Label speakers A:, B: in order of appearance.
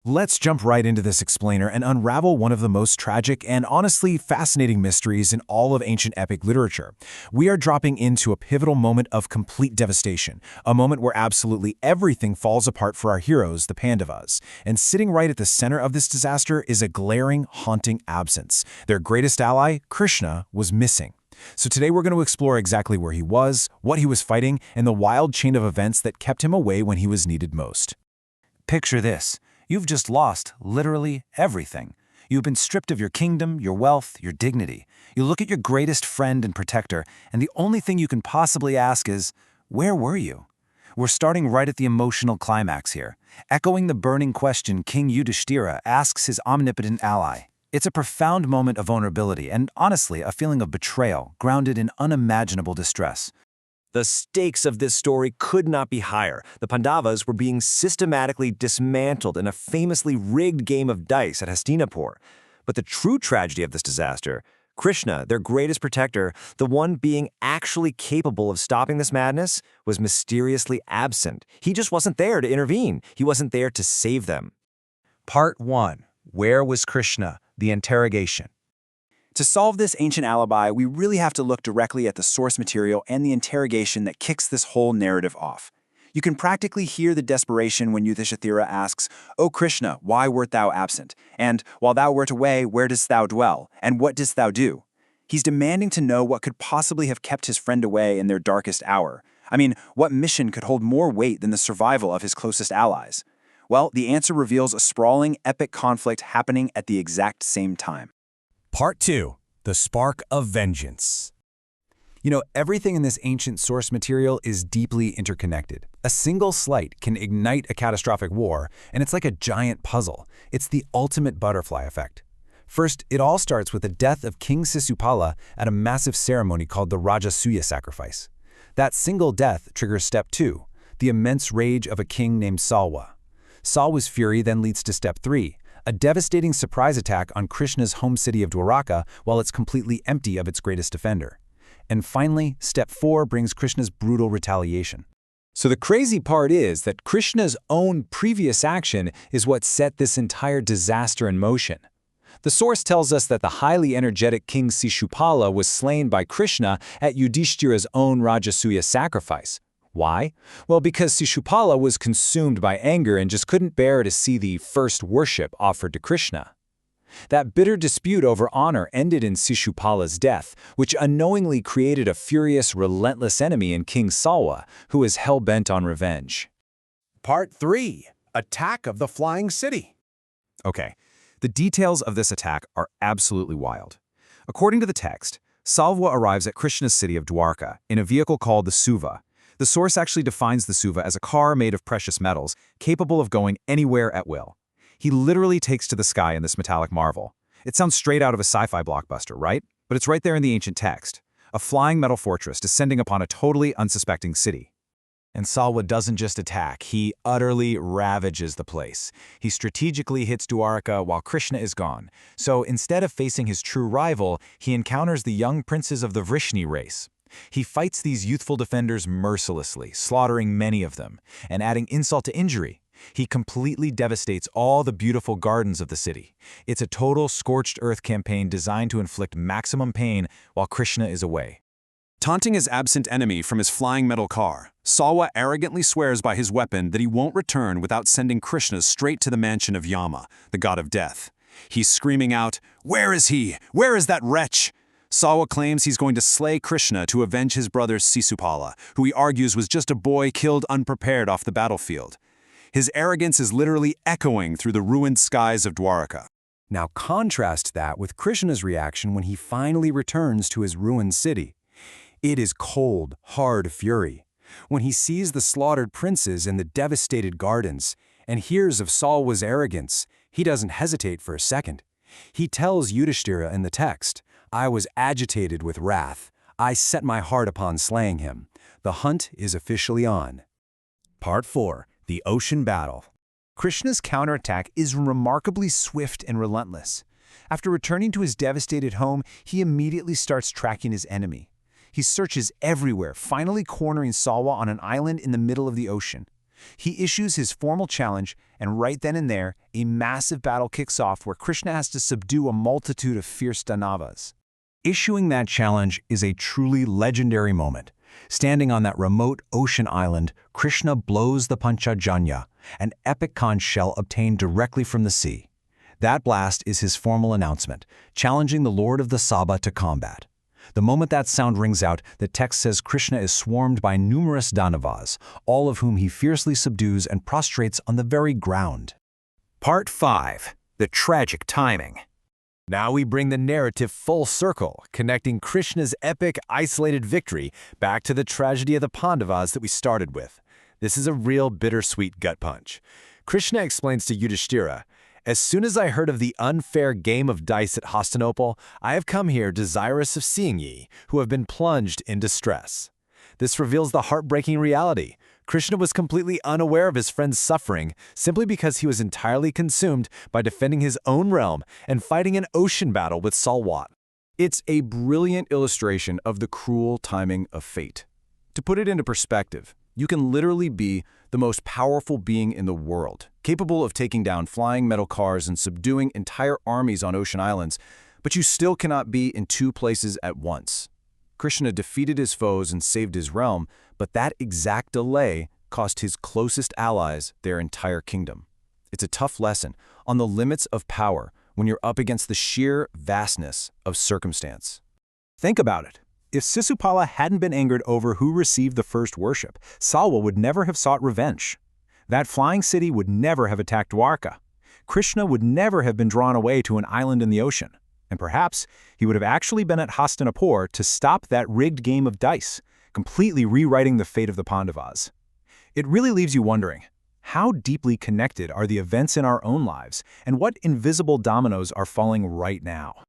A: Let's jump right into this explainer and unravel one of the most tragic and honestly fascinating mysteries in all of ancient epic literature. We are dropping into a pivotal moment of complete devastation, a moment where absolutely everything falls apart for our heroes, the Pandavas. And sitting right at the center of this disaster is a glaring, haunting absence. Their greatest ally, Krishna, was missing. So today we're going to explore exactly where he was, what he was fighting, and the wild chain of events that kept him away when he was needed most.
B: Picture this. You've just lost literally everything. You've been stripped of your kingdom, your wealth, your dignity. You look at your greatest friend and protector, and the only thing you can possibly ask is, where were you? We're starting right at the emotional climax here, echoing the burning question King Yudhishthira asks his omnipotent ally. It's a profound moment of vulnerability and, honestly, a feeling of betrayal grounded in unimaginable distress.
C: The stakes of this story could not be higher. The Pandavas were being systematically dismantled in a famously rigged game of dice at Hastinapur. But the true tragedy of this disaster, Krishna, their greatest protector, the one being actually capable of stopping this madness, was mysteriously absent. He just wasn't there to intervene. He wasn't there to save them.
B: Part 1. Where was Krishna? The interrogation.
D: To solve this ancient alibi, we really have to look directly at the source material and the interrogation that kicks this whole narrative off. You can practically hear the desperation when Yudhishthira asks, "O Krishna, why wert thou absent? And while thou wert away, where didst thou dwell? And what didst thou do?" He's demanding to know what could possibly have kept his friend away in their darkest hour. I mean, what mission could hold more weight than the survival of his closest allies? Well, the answer reveals a sprawling, epic conflict happening at the exact same time.
A: Part 2. The Spark of Vengeance.
B: You know, everything in this ancient source material is deeply interconnected. A single slight can ignite a catastrophic war, and it's like a giant puzzle. It's the ultimate butterfly effect. First, it all starts with the death of King Sisupala at a massive ceremony called the Rajasuya sacrifice. That single death triggers step 2, the immense rage of a king named Salwa. Salwa's fury then leads to step 3, a devastating surprise attack on Krishna's home city of Dwaraka while it's completely empty of its greatest defender. And finally, step 4 brings Krishna's brutal retaliation.
A: So the crazy part is that Krishna's own previous action is what set this entire disaster in motion. The source tells us that the highly energetic King Sisupala was slain by Krishna at Yudhishthira's own Rajasuya sacrifice. Why? Well, because Sisupala was consumed by anger and just couldn't bear to see the first worship offered to Krishna. That bitter dispute over honor ended in Sisupala's death, which unknowingly created a furious, relentless enemy in King Salwa, who is hell-bent on revenge.
E: Part 3. Attack of the Flying City.
A: Okay, the details of this attack are absolutely wild. According to the text, Salwa arrives at Krishna's city of Dwaraka in a vehicle called the Souva. The source actually defines the Souva as a car made of precious metals, capable of going anywhere at will. He literally takes to the sky in this metallic marvel. It sounds straight out of a sci-fi blockbuster, right? But it's right there in the ancient text. A flying metal fortress descending upon a totally unsuspecting city. And Salwa doesn't just attack, he utterly ravages the place. He strategically hits Dwaraka while Krishna is gone. So instead of facing his true rival, he encounters the young princes of the Vrishni race. He fights these youthful defenders mercilessly, slaughtering many of them, and adding insult to injury, he completely devastates all the beautiful gardens of the city. It's a total scorched earth campaign designed to inflict maximum pain while Krishna is away.
E: Taunting his absent enemy from his flying metal car, Salwa arrogantly swears by his weapon that he won't return without sending Krishna straight to the mansion of Yama, the god of death. He's screaming out, "Where is he? Where is that wretch?" Salwa claims he's going to slay Krishna to avenge his brother Sisupala, who he argues was just a boy killed unprepared off the battlefield. His arrogance is literally echoing through the ruined skies of Dwaraka.
B: Now contrast that with Krishna's reaction when he finally returns to his ruined city. It is cold, hard fury. When he sees the slaughtered princes in the devastated gardens and hears of Salwa's arrogance, he doesn't hesitate for a second. He tells Yudhishthira in the text, "I was agitated with wrath. I set my heart upon slaying him. The hunt is officially on."
A: Part 4. The Ocean Battle. Krishna's counterattack is remarkably swift and relentless. After returning to his devastated home, he immediately starts tracking his enemy. He searches everywhere, finally cornering Salwa on an island in the middle of the ocean.
B: He issues his formal challenge, and right then and there, a massive battle kicks off where Krishna has to subdue a multitude of fierce Danavas. Issuing that challenge is a truly legendary moment. Standing on that remote ocean island, Krishna blows the Panchajanya, an epic conch shell obtained directly from the sea. That blast is his formal announcement, challenging the Lord of the Sabha to combat. The moment that sound rings out, the text says Krishna is swarmed by numerous Danavas, all of whom he fiercely subdues and prostrates on the very ground.
A: Part 5. The tragic timing.
C: Now we bring the narrative full circle, connecting Krishna's epic, isolated victory back to the tragedy of the Pandavas that we started with. This is a real bittersweet gut punch. Krishna explains to Yudhishthira, "As soon as I heard of the unfair game of dice at Hastinapur, I have come here desirous of seeing ye, who have been plunged in distress." This reveals the heartbreaking reality. Krishna was completely unaware of his friend's suffering simply because he was entirely consumed by defending his own realm and fighting an ocean battle with Salwa.
A: It's a brilliant illustration of the cruel timing of fate. To put it into perspective, you can literally be the most powerful being in the world, capable of taking down flying metal cars and subduing entire armies on ocean islands, but you still cannot be in two places at once. Krishna defeated his foes and saved his realm, but that exact delay cost his closest allies their entire kingdom. It's a tough lesson on the limits of power when you're up against the sheer vastness of circumstance. Think about it. If Sisupala hadn't been angered over who received the first worship, Salwa would never have sought revenge. That flying city would never have attacked Dwaraka. Krishna would never have been drawn away to an island in the ocean. And perhaps he would have actually been at Hastinapur to stop that rigged game of dice, completely rewriting the fate of the Pandavas. It really leaves you wondering, how deeply connected are the events in our own lives, and what invisible dominoes are falling right now?